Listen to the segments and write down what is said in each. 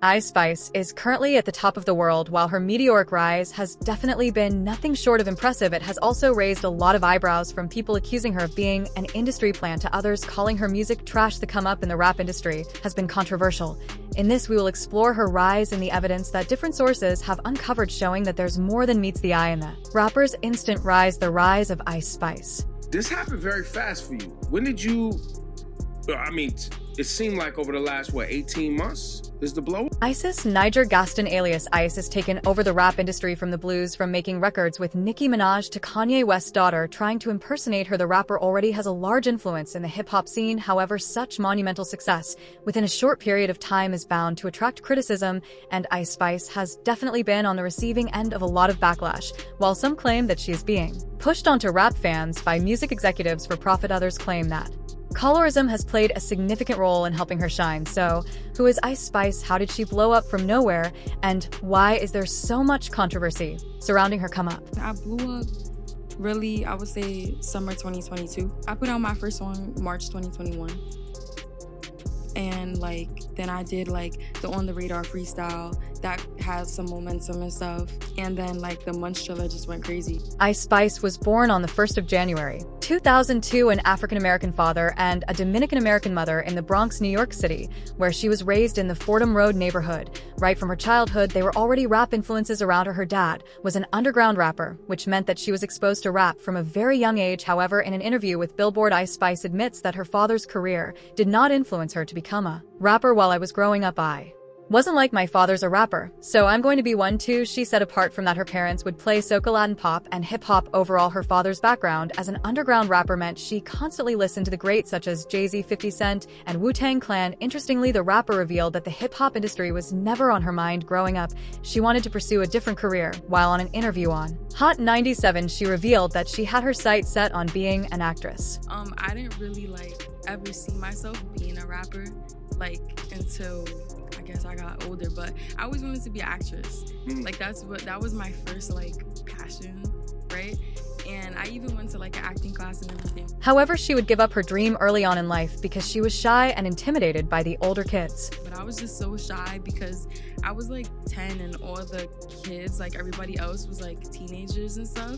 Ice Spice is currently at the top of the world. While her meteoric rise has definitely been nothing short of impressive, it has also raised a lot of eyebrows, from people accusing her of being an industry plant to others calling her music trash. The come up in the rap industry has been controversial. In this, we will explore her rise and the evidence that different sources have uncovered, showing that there's more than meets the eye in the rapper's instant rise. The rise of Ice Spice. This happened very fast for you. When did you, it seemed like over the last, 18 months? Is the blow? Isis Niger Gaston alias Ice has taken over the rap industry, from the blues, from making records with Nicki Minaj to Kanye West's daughter trying to impersonate her. The rapper already has a large influence in the hip-hop scene. However, such monumental success within a short period of time is bound to attract criticism, and Ice Spice has definitely been on the receiving end of a lot of backlash. While some claim that she is being pushed onto rap fans by music executives for profit, others claim that colorism has played a significant role in helping her shine. So, who is Ice Spice? How did she blow up from nowhere? And why is there so much controversy surrounding her come up? I blew up really, I would say summer 2022. I put out my first song March 2021. And then I did the On the Radar freestyle that has some momentum and stuff. And then the Munch Trailer just went crazy. Ice Spice was born on the 1st of January, 2002, an African-American father and a Dominican-American mother in the Bronx, New York City, where she was raised in the Fordham Road neighborhood. Right from her childhood, there were already rap influences around her. Her dad was an underground rapper, which meant that she was exposed to rap from a very young age. However, in an interview with Billboard, Ice Spice admits that her father's career did not influence her to become a rapper. While I was growing up, I wasn't like my father's a rapper, so I'm going to be one too, she said. Apart from that, her parents would play soca, Latin pop, and hip-hop. Overall, her father's background as an underground rapper meant she constantly listened to the greats such as Jay-Z, 50 Cent, and Wu-Tang Clan. Interestingly, the rapper revealed that the hip-hop industry was never on her mind growing up. She wanted to pursue a different career. While on an interview on Hot 97, she revealed that she had her sights set on being an actress. I didn't really ever see myself being a rapper until I guess I got older, but I always wanted to be an actress. That was my first passion, right? And I even went to an acting class and everything. However, she would give up her dream early on in life because she was shy and intimidated by the older kids. But I was just so shy because I was 10 and all the kids, everybody else was teenagers and stuff.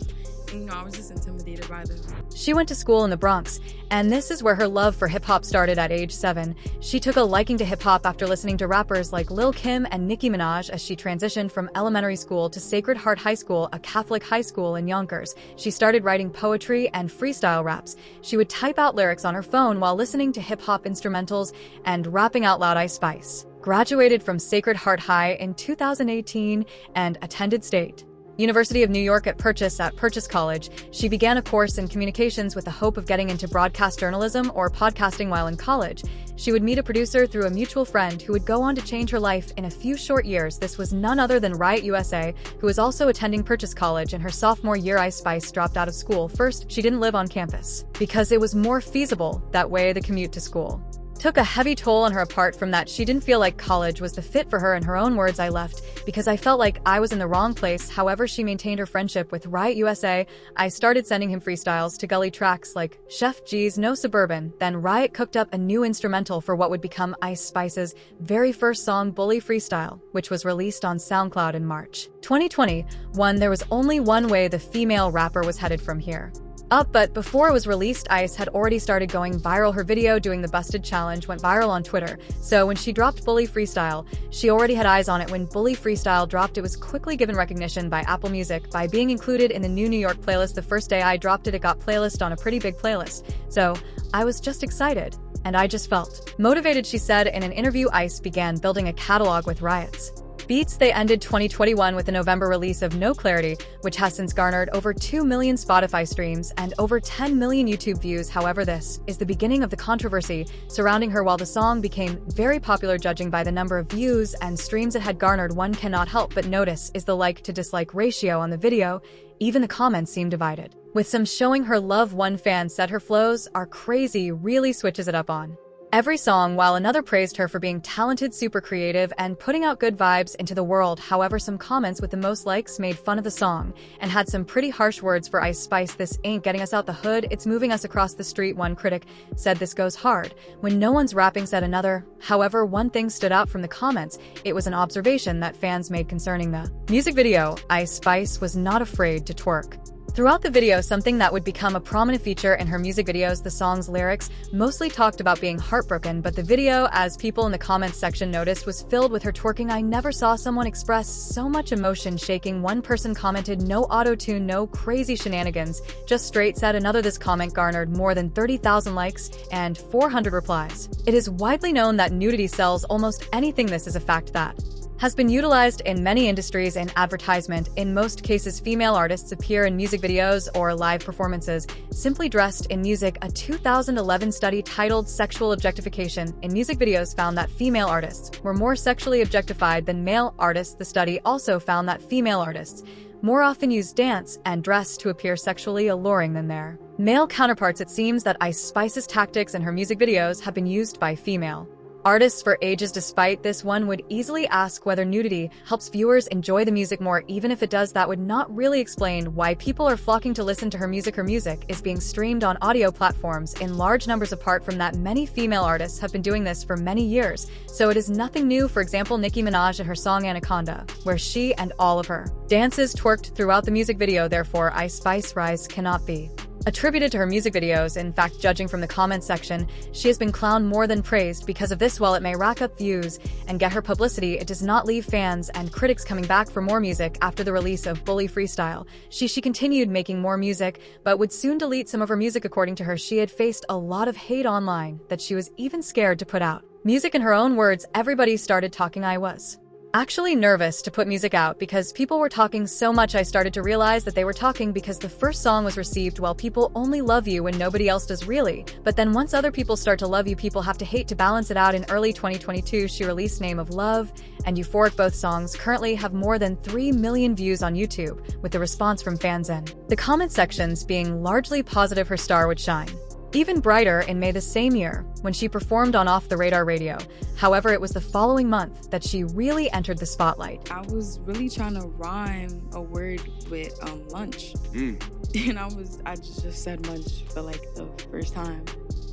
And I was just intimidated by them. She went to school in the Bronx, and this is where her love for hip-hop started. At age 7, she took a liking to hip-hop after listening to rappers like Lil Kim and Nicki Minaj. As she transitioned from elementary school to Sacred Heart High School, a Catholic high school in Yonkers, she started writing poetry and freestyle raps. She would type out lyrics on her phone while listening to hip-hop instrumentals and rapping out loud. Ice Spice graduated from Sacred Heart High in 2018 and attended State University of New York at Purchase College. She began a course in communications with the hope of getting into broadcast journalism or podcasting. While in college, she would meet a producer through a mutual friend who would go on to change her life in a few short years. This was none other than Riot USA, who was also attending Purchase College. In her sophomore year, Ice Spice dropped out of school. First, she didn't live on campus because it was more feasible that way. The commute to school took a heavy toll on her. Apart from that, she didn't feel like college was the fit for her. In her own words, "I left because I felt like I was in the wrong place." However, she maintained her friendship with Riot USA. I started sending him freestyles to Gully tracks like Chef G's No Suburban. Then Riot cooked up a new instrumental for what would become Ice Spice's very first song, Bully Freestyle, which was released on SoundCloud in March 2021. There was only one way the female rapper was headed from here up, but before it was released, Ice had already started going viral. Her video doing the Busted Challenge went viral on Twitter, so when she dropped Bully Freestyle, she already had eyes on it. When Bully Freestyle dropped, it was quickly given recognition by Apple Music by being included in the new New York playlist. The first day I dropped it, it got playlist on a pretty big playlist, so I was just excited, and I just felt motivated, she said. In an interview, Ice began building a catalog with Riot's beats. They ended 2021 with the November release of No Clarity, which has since garnered over 2 million Spotify streams and over 10 million YouTube views. However, this is the beginning of the controversy surrounding her. While the song became very popular, judging by the number of views and streams it had garnered, one cannot help but notice is the like to dislike ratio on the video. Even the comments seem divided, with some showing her love. One fan said her flows are crazy, really switches it up on every song, while another praised her for being talented, super creative, and putting out good vibes into the world. However, some comments with the most likes made fun of the song and had some pretty harsh words for Ice Spice. "This ain't getting us out the hood, it's moving us across the street," one critic said. "This goes hard when no one's rapping," said another. However, one thing stood out from the comments. It was an observation that fans made concerning the music video. Ice Spice was not afraid to twerk throughout the video, something that would become a prominent feature in her music videos. The song's lyrics mostly talked about being heartbroken, but the video, as people in the comments section noticed, was filled with her twerking. "I never saw someone express so much emotion shaking," one person commented. "No auto-tune, no crazy shenanigans, just straight," said another. This comment garnered more than 30,000 likes and 400 replies. It is widely known that nudity sells almost anything. This is a fact that has been utilized in many industries and advertisement. In most cases, female artists appear in music videos or live performances simply dressed in music. A 2011 study titled "Sexual Objectification in Music Videos" found that female artists were more sexually objectified than male artists. The study also found that female artists more often use dance and dress to appear sexually alluring than their male counterparts. It seems that Ice Spice's tactics in her music videos have been used by female artists for ages. Despite this, one would easily ask whether nudity helps viewers enjoy the music more. Even if it does, that would not really explain why people are flocking to listen to her music. Her music is being streamed on audio platforms in large numbers. Apart from that, many female artists have been doing this for many years, so it is nothing new. For example, Nicki Minaj and her song Anaconda, where she and all of her dances twerked throughout the music video. Therefore, Ice Spice's rise cannot be attributed to her music videos. In fact, judging from the comments section, she has been clowned more than praised. Because of this, while it may rack up views and get her publicity, it does not leave fans and critics coming back for more music. After the release of Bully Freestyle, she continued making more music, but would soon delete some of her music. According to her, she had faced a lot of hate online that she was even scared to put out music. In her own words, "Everybody started talking. I was actually nervous to put music out because people were talking so much. I started to realize that they were talking because the first song was received well. People only love you when nobody else does, really. But then once other people start to love you, people have to hate to balance it out." In early 2022, she released Name of Love and Euphoric. Both songs currently have more than 3 million views on YouTube, with the response from fans and the comment sections being largely positive. Her star would shine even brighter in May the same year when she performed on Off the Radar Radio. However, it was the following month that she really entered the spotlight. I was really trying to rhyme a word with lunch. And I just said munch for like the first time.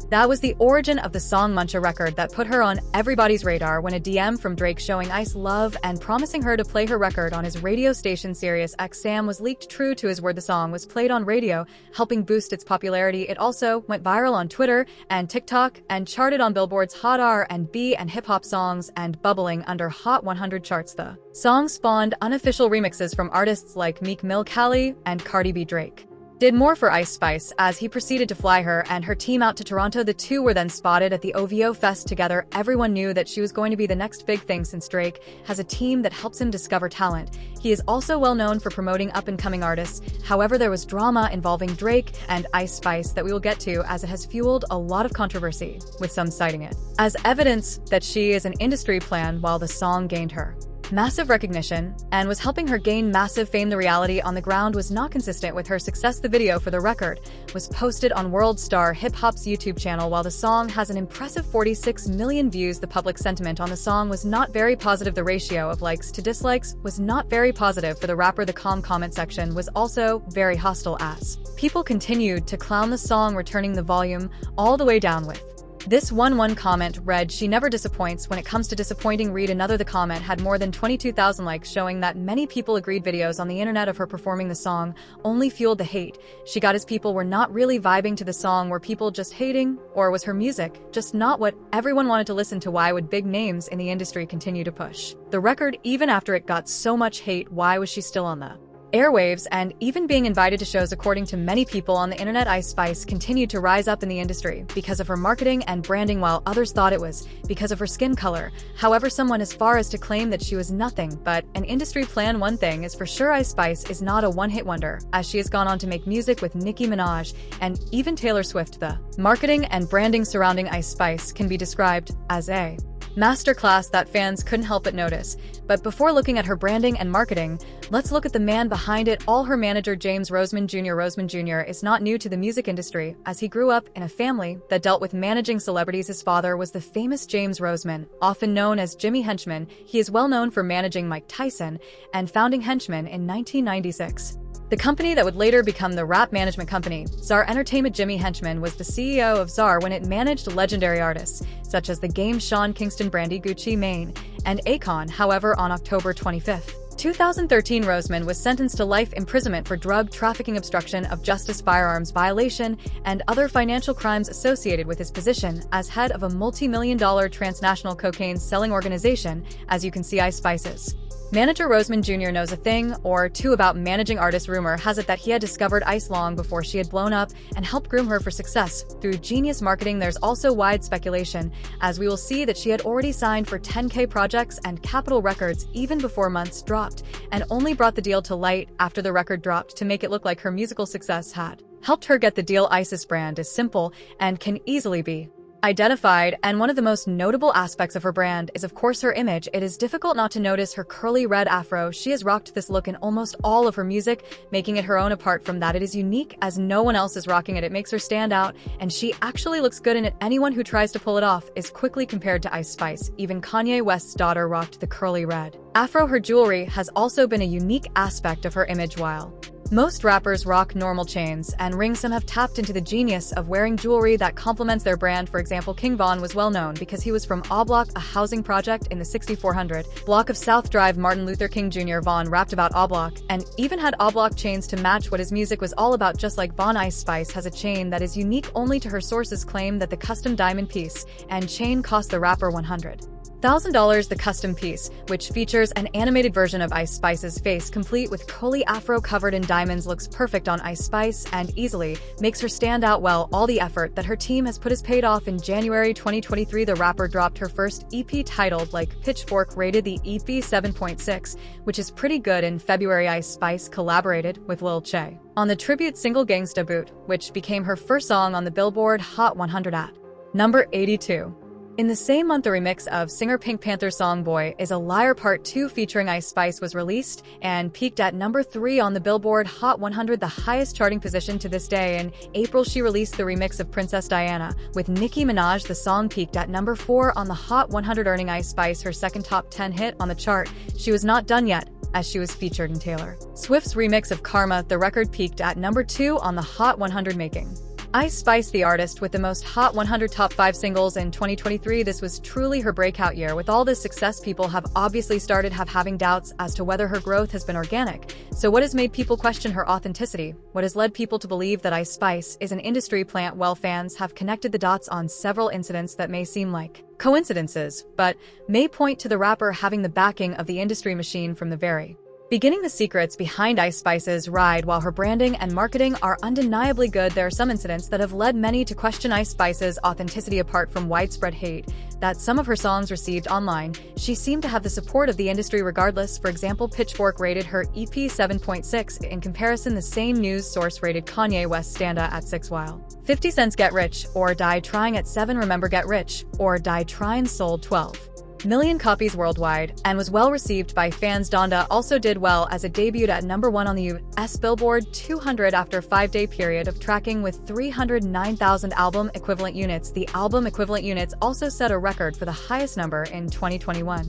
That was the origin of the song Munch, a record that put her on everybody's radar when a DM from Drake showing Ice love and promising her to play her record on his radio station Sirius XM was leaked. True to his word, the song was played on radio, helping boost its popularity. It also went viral on Twitter and TikTok and charted on Billboard's Hot R&B and hip-hop songs and bubbling under Hot 100 charts. The song spawned unofficial remixes from artists like Meek Mill, Kali, and Cardi B. Drake did more for Ice Spice as he proceeded to fly her and her team out to Toronto. The two were then spotted at the OVO Fest together. Everyone knew that she was going to be the next big thing since Drake has a team that helps him discover talent. He is also well known for promoting up-and-coming artists. However, there was drama involving Drake and Ice Spice that we will get to, as it has fueled a lot of controversy, with some citing it as evidence that she is an industry plant. While the song gained her massive recognition and was helping her gain massive fame, the reality on the ground was not consistent with her success. The video for the record was posted on World Star Hip Hop's YouTube channel. While the song has an impressive 46 million views, the public sentiment on the song was not very positive. The ratio of likes to dislikes was not very positive for the rapper. The comment section was also very hostile as people continued to clown the song, returning the volume all the way down. With this one comment read, "She never disappoints when it comes to disappointing." Read another. The comment had more than 22,000 likes, showing that many people agreed. Videos on the internet of her performing the song only fueled the hate she got, as people were not really vibing to the song. Were people just hating, or was her music just not what everyone wanted to listen to? Why would big names in the industry continue to push the record even after it got so much hate? Why was she still on the airwaves and even being invited to shows? According to many people on the internet, Ice Spice continued to rise up in the industry because of her marketing and branding, while others thought it was because of her skin color. However, some went as far as to claim that she was nothing but an industry plan. One thing is for sure, Ice Spice is not a one-hit wonder, as she has gone on to make music with Nicki Minaj and even Taylor Swift. The marketing and branding surrounding Ice Spice can be described as a masterclass that fans couldn't help but notice. But before looking at her branding and marketing, let's look at the man behind it all. Her manager, James Roseman Jr. Roseman Jr. is not new to the music industry, as he grew up in a family that dealt with managing celebrities. His father was the famous James Roseman, often known as Jimmy Henchman. He is well known for managing Mike Tyson and founding Henchman in 1996. The company that would later become the rap management company, Czar Entertainment. Jimmy Henchman was the CEO of Czar when it managed legendary artists, such as The Game, Sean Kingston, Brandy, Gucci Mane, and Akon. However, on October 25, 2013, Roseman was sentenced to life imprisonment for drug trafficking, obstruction of justice, firearms violation, and other financial crimes associated with his position as head of a multi-million-dollar transnational cocaine-selling organization, as you can see. Ice Spice's manager Roseman Jr. knows a thing or two about managing artists. Rumor has it that he had discovered Ice long before she had blown up and helped groom her for success through genius marketing. There's also wide speculation, as we will see, that she had already signed for 10K projects and Capitol Records even before Months dropped, and only brought the deal to light after the record dropped to make it look like her musical success had helped her get the deal. Ice's brand is simple and can easily be identified, and one of the most notable aspects of her brand is of course her image. It is difficult not to notice her curly red afro. She has rocked this look in almost all of her music, making it her own. Apart from that, it is unique as no one else is rocking it. It makes her stand out, and she actually looks good in it. Anyone who tries to pull it off is quickly compared to Ice Spice. Even Kanye West's daughter rocked the curly red afro. Her jewelry has also been a unique aspect of her image. While most rappers rock normal chains and rings, some have tapped into the genius of wearing jewelry that complements their brand. For example, King Von was well known because he was from A Block, a housing project in the 6400 block of South Drive. Martin Luther King Jr. Von rapped about A Block and even had A Block chains to match what his music was all about. Just like Von, Ice Spice has a chain that is unique only to her. Sources claim that the custom diamond piece and chain cost the rapper $100,000. The custom piece, which features an animated version of Ice Spice's face complete with curly afro covered in diamonds, looks perfect on Ice Spice and easily makes her stand out well. All the effort that her team has put has paid off. In January 2023, the rapper dropped her first EP titled Like. Pitchfork rated the EP 7.6, which is pretty good. In February, Ice Spice collaborated with Lil Che on the tribute single Gangsta Boot, which became her first song on the Billboard Hot 100 at number 82. In the same month, the remix of singer Pink Panther's song Boy Is a Liar Part 2 featuring Ice Spice was released and peaked at number 3 on the Billboard Hot 100, the highest charting position to this day. In April, she released the remix of Princess Diana with Nicki Minaj. The song peaked at number 4 on the Hot 100, earning Ice Spice her second top 10 hit on the chart. She was not done yet, as she was featured in Taylor Swift's remix of Karma. The record peaked at number 2 on the Hot 100, making Ice Spice the artist with the most Hot 100 top 5 singles in 2023. This was truly her breakout year. With all this success, people have obviously started having doubts as to whether her growth has been organic. So what has made people question her authenticity? What has led people to believe that Ice Spice is an industry plant? Well, fans have connected the dots on several incidents that may seem like coincidences, but may point to the rapper having the backing of the industry machine from the very beginning. The secrets behind Ice Spice's ride, while her branding and marketing are undeniably good, there are some incidents that have led many to question Ice Spice's authenticity. Apart from widespread hate that some of her songs received online, she seemed to have the support of the industry regardless. For example, Pitchfork rated her EP 7.6. In comparison, the same news source rated Kanye West's Standa at 6, while 50 Cent's Get Rich or Die Trying at 7. Remember, Get Rich or Die Tryin' sold 12 million copies worldwide and was well received by fans. Donda also did well as it debuted at number 1 on the US Billboard 200 after a 5-day period of tracking with 309,000 album equivalent units. The album equivalent units also set a record for the highest number in 2021.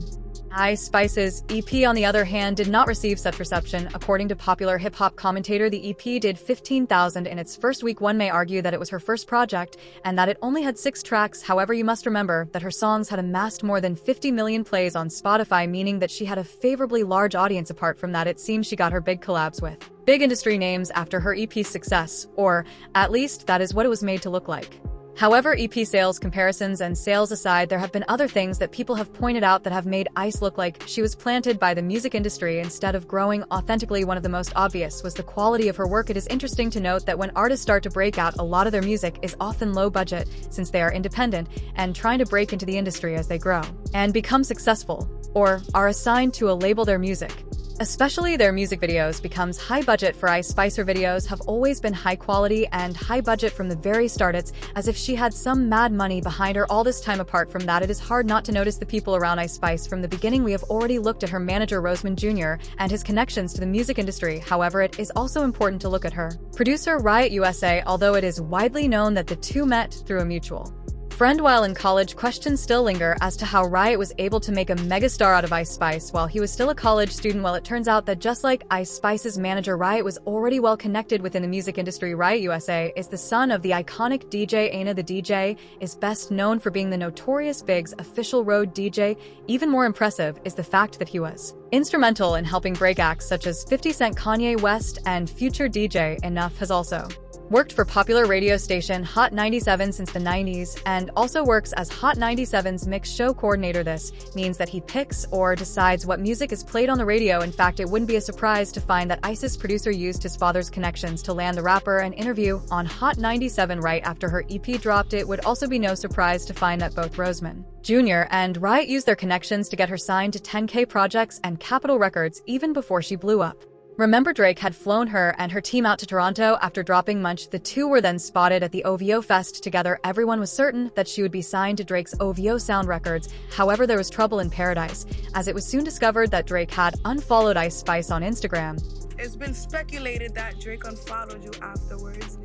Ice Spice's EP, on the other hand, did not receive such reception. According to popular hip-hop commentator, the EP did 15,000 in its first week. One may argue that it was her first project and that it only had 6 tracks. However, you must remember that her songs had amassed more than 50 million plays on Spotify, meaning that she had a favorably large audience. Apart from that, it seems she got her big collabs with big industry names after her EP's success, or at least that is what it was made to look like. However, EP sales comparisons and sales aside, there have been other things that people have pointed out that have made Ice look like she was planted by the music industry instead of growing authentically. One of the most obvious was the quality of her work. It is interesting to note that when artists start to break out, a lot of their music is often low budget since they are independent and trying to break into the industry as they grow and become successful, or are assigned to a label. Their music especially their music videos, becomes high budget for Ice Spice. Her videos have always been high quality and high budget from the very start. It's as if she had some mad money behind her all this time. Apart from that, it is hard not to notice the people around Ice Spice. From the beginning, we have already looked at her manager Roseman Jr. and his connections to the music industry. However, it is also important to look at her producer Riot USA, although it is widely known that the two met through a mutual friend while in college. Questions still linger as to how Riot was able to make a megastar out of Ice Spice while he was still a college student. Well, it turns out that just like Ice Spice's manager, Riot was already well connected within the music industry. Riot USA is the son of the iconic DJ Aina. The DJ is best known for being the Notorious Big's official road DJ. Even more impressive is the fact that he was instrumental in helping break acts such as 50 Cent, Kanye West, and future DJ Enough. Has also worked for popular radio station Hot 97 since the 90s and also works as Hot 97's mix show coordinator. This means that he picks or decides what music is played on the radio. In fact, it wouldn't be a surprise to find that Ice's producer used his father's connections to land the rapper an interview on Hot 97 right after her EP dropped. It would also be no surprise to find that both Roseman Jr. and Riot used their connections to get her signed to 10K Projects and Capitol Records even before she blew up. Remember, Drake had flown her and her team out to Toronto after dropping Munch. The two were then spotted at the OVO Fest together. Everyone was certain that she would be signed to Drake's OVO Sound Records. However, there was trouble in paradise, as it was soon discovered that Drake had unfollowed Ice Spice on Instagram. It's been speculated that Drake unfollowed you afterwards.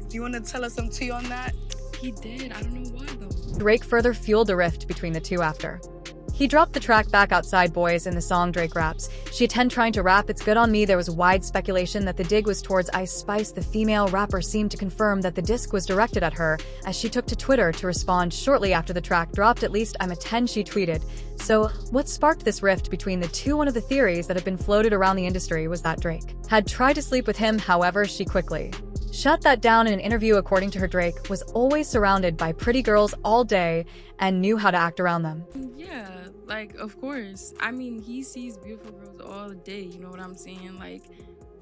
Do you want to tell us some tea on that? He did. I don't know why, though. Drake further fueled a rift between the two after he dropped the track Back Outside Boys. In the song, Drake raps, "She attend trying to rap, it's good on me." There was wide speculation that the dig was towards Ice Spice. The female rapper seemed to confirm that the disc was directed at her, as she took to Twitter to respond shortly after the track dropped. "At least I'm a 10," she tweeted. So, what sparked this rift between the two? One of the theories that have been floated around the industry was that Drake had tried to sleep with him. However, she quickly shut that down in an interview. According to her, Drake was always surrounded by pretty girls all day and knew how to act around them. Yeah, like, of course. I mean, he sees beautiful girls all day, you know what I'm saying? Like,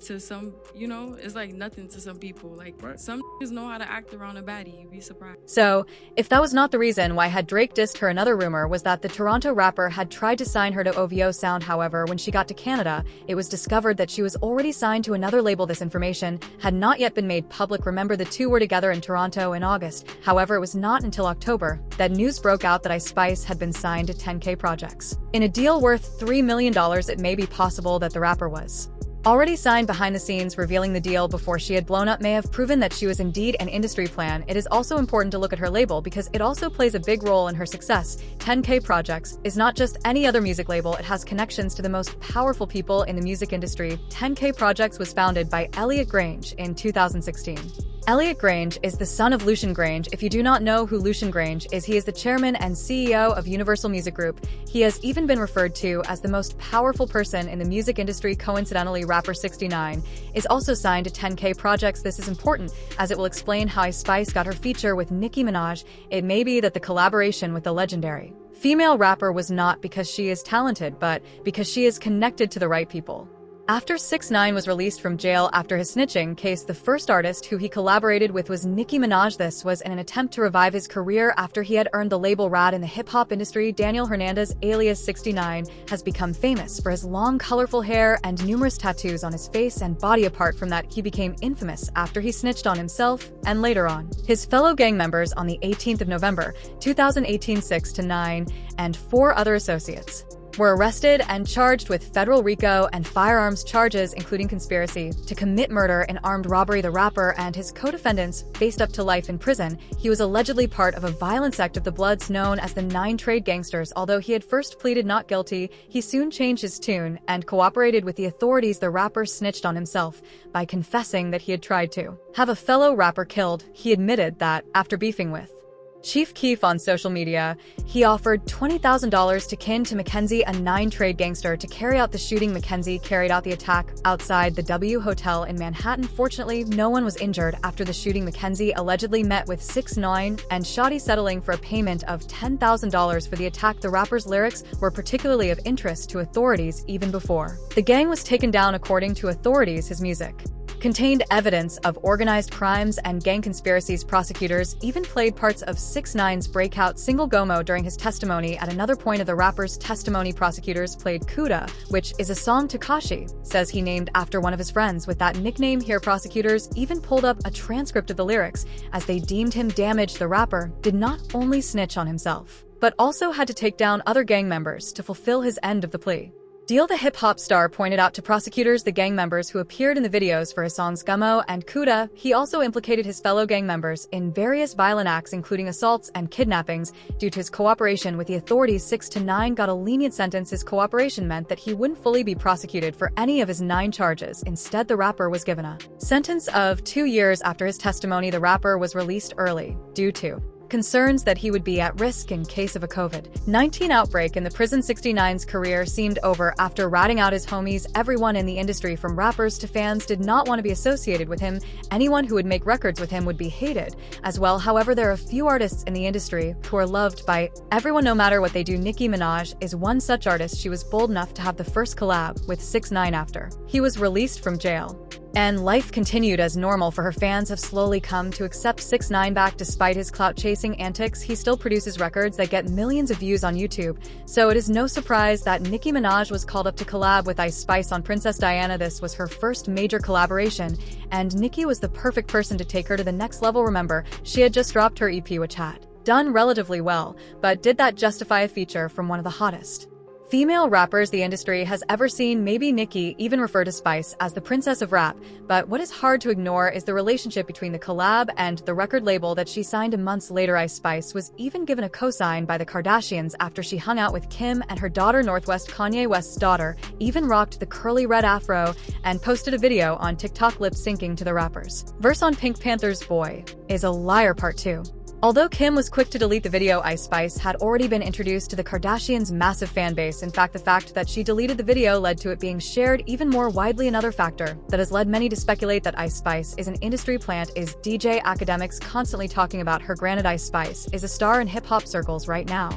to some, you know, it's like nothing to some people. Like, right. Some niggas know how to act around a baddie. You'd be surprised. So, if that was not the reason why had Drake dissed her, another rumor was that the Toronto rapper had tried to sign her to OVO Sound. However, when she got to Canada, it was discovered that she was already signed to another label. This information had not yet been made public. Remember, the two were together in Toronto in August. However, it was not until October that news broke out that Ice Spice had been signed to 10K Projects. In a deal worth $3 million, it may be possible that the rapper was already signed behind the scenes. Revealing the deal before she had blown up may have proven that she was indeed an industry plan. It is also important to look at her label because it also plays a big role in her success. 10K Projects is not just any other music label, it has connections to the most powerful people in the music industry. 10K Projects was founded by Elliot Grange in 2016. Elliot Grange is the son of Lucian Grange. If you do not know who Lucian Grange is, he is the chairman and CEO of Universal Music Group. He has even been referred to as the most powerful person in the music industry. Coincidentally, rapper 69 is also signed to 10K Projects. This is important as it will explain how Ice Spice got her feature with Nicki Minaj. It may be that the collaboration with the legendary female rapper was not because she is talented, but because she is connected to the right people. After 6ix9ine was released from jail after his snitching case, the first artist who he collaborated with was Nicki Minaj. This was in an attempt to revive his career after he had earned the label RAD in the hip-hop industry. Daniel Hernandez, alias 69, has become famous for his long, colorful hair and numerous tattoos on his face and body. Apart from that, he became infamous after he snitched on himself and later on his fellow gang members on the 18th of November, 2018. 6ix9ine and 4 other associates were arrested and charged with federal RICO and firearms charges, including conspiracy to commit murder and armed robbery. The rapper and his co-defendants faced up to life in prison. He was allegedly part of a violent sect of the Bloods known as the 9 Trade Gangsters. Although he had first pleaded not guilty, he soon changed his tune and cooperated with the authorities. The rapper snitched on himself by confessing that he had tried to have a fellow rapper killed. He admitted that, after beefing with Chief Keef on social media, he offered $20,000 to kin to Mackenzie, a 9 Trade Gangster, to carry out the shooting. Mackenzie carried out the attack outside the W Hotel in Manhattan. Fortunately, no one was injured after the shooting. Mackenzie allegedly met with 6ix9ine and Shawty, settling for a payment of $10,000 for the attack. The rapper's lyrics were particularly of interest to authorities even before the gang was taken down. According to authorities, his music contained evidence of organized crimes and gang conspiracies. Prosecutors even played parts of 6ix9ine's breakout single Gomo during his testimony. At another point of the rapper's testimony, prosecutors played Kuda, which is a song Tekashi says he named after one of his friends with that nickname. Here, prosecutors even pulled up a transcript of the lyrics, as they deemed him damage. The rapper did not only snitch on himself, but also had to take down other gang members to fulfill his end of the plea deal. The hip-hop star pointed out to prosecutors the gang members who appeared in the videos for his songs Gummo and Kuda. He also implicated his fellow gang members in various violent acts, including assaults and kidnappings. Due to his cooperation with the authorities, 6ix9ine got a lenient sentence. His cooperation meant that he wouldn't fully be prosecuted for any of his 9 charges. Instead, the rapper was given a sentence of 2 years. After his testimony, the rapper was released early due to concerns that he would be at risk in case of a COVID-19 outbreak in the prison. 6ix9ine's career seemed over after ratting out his homies. Everyone in the industry, from rappers to fans, did not want to be associated with him. Anyone who would make records with him would be hated as well. However, there are a few artists in the industry who are loved by everyone no matter what they do. Nicki Minaj is one such artist. She was bold enough to have the first collab with 6ix9ine after he was released from jail. And life continued as normal for her. Fans have slowly come to accept 6ix9ine back. Despite his clout-chasing antics, he still produces records that get millions of views on YouTube. So it is no surprise that Nicki Minaj was called up to collab with Ice Spice on Princess Diana. This was her first major collaboration, and Nicki was the perfect person to take her to the next level. Remember, she had just dropped her EP, which had done relatively well, but did that justify a feature from one of the hottest female rappers the industry has ever seen? Maybe. Nicki even referred to Spice as the princess of rap, but what is hard to ignore is the relationship between the collab and the record label that she signed months later. Ice Spice was even given a cosign by the Kardashians after she hung out with Kim and her daughter Northwest. Kanye West's daughter even rocked the curly red afro and posted a video on TikTok lip-syncing to the rapper's verse on Pink Panther's Boy is a Liar Part 2. Although Kim was quick to delete the video, Ice Spice had already been introduced to the Kardashians' massive fan base. In fact, the fact that she deleted the video led to it being shared even more widely. Another factor that has led many to speculate that Ice Spice is an industry plant is DJ Akademiks constantly talking about her. Granted, Ice Spice is a star in hip-hop circles right now,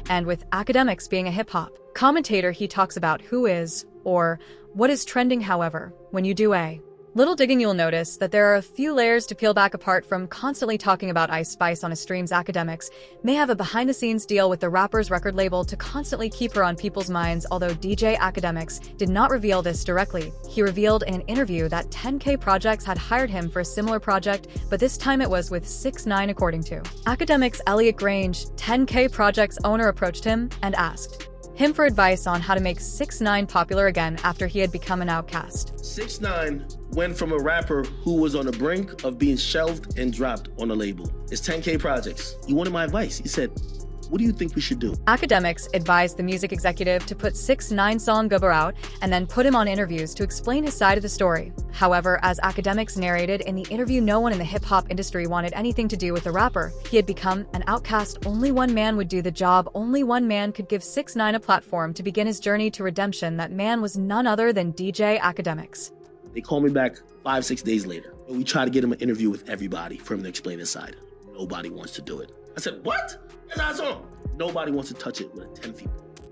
and with Akademiks being a hip-hop commentator, he talks about who is or what is trending. However, when you do a little digging, you'll notice that there are a few layers to peel back. Apart from constantly talking about Ice Spice on his streams, Akademiks may have a behind-the-scenes deal with the rapper's record label to constantly keep her on people's minds. Although DJ Akademiks did not reveal this directly, he revealed in an interview that 10K Projects had hired him for a similar project, but this time it was with 6ix9ine. According to Akademiks, Elliot Grange, 10K Projects owner, approached him and asked him for advice on how to make 6ix9ine popular again after he had become an outcast. 6ix9ine went from a rapper who was on the brink of being shelved and dropped on a label. It's 10K Projects. He wanted my advice. He said, what do you think we should do? Akademiks advised the music executive to put 6ix9ine's song Gubber out and then put him on interviews to explain his side of the story. However, as Akademiks narrated in the interview, no one in the hip-hop industry wanted anything to do with the rapper. He had become an outcast. Only one man would do the job. Only one man could give 6ix9ine a platform to begin his journey to redemption. That man was none other than DJ Akademiks. They called me back 5-6 days later. We tried to get him an interview with everybody for him to explain his side. Nobody wants to do it. I said, what? It's our song. Nobody wants to touch it with a 10 feet.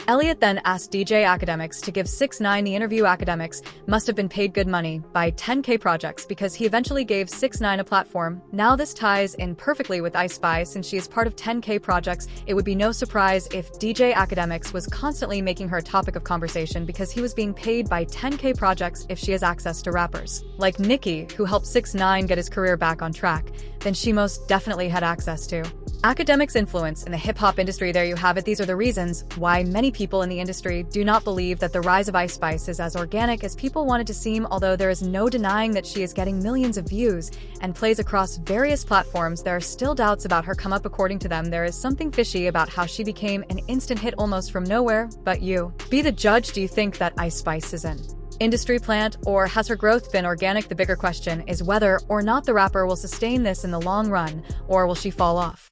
Elliot then asked DJ Akademiks to give 6ix9ine the interview. Akademiks must have been paid good money by 10K Projects because he eventually gave 6ix9ine a platform. Now this ties in perfectly with Ice Spice, since she is part of 10K Projects. It would be no surprise if DJ Akademiks was constantly making her a topic of conversation because he was being paid by 10K Projects. If she has access to rappers like Nicki, who helped 6ix9ine get his career back on track, then she most definitely had access to Akademiks' influence in the hip-hop industry. There you have it. These are the reasons why many people in the industry do not believe that the rise of Ice Spice is as organic as people want it to seem. Although there is no denying that she is getting millions of views and plays across various platforms, there are still doubts about her come up. According to them, there is something fishy about how she became an instant hit almost from nowhere. But you be the judge. Do you think that Ice Spice is an industry plant, or has her growth been organic? The bigger question is whether or not the rapper will sustain this in the long run, or will she fall off?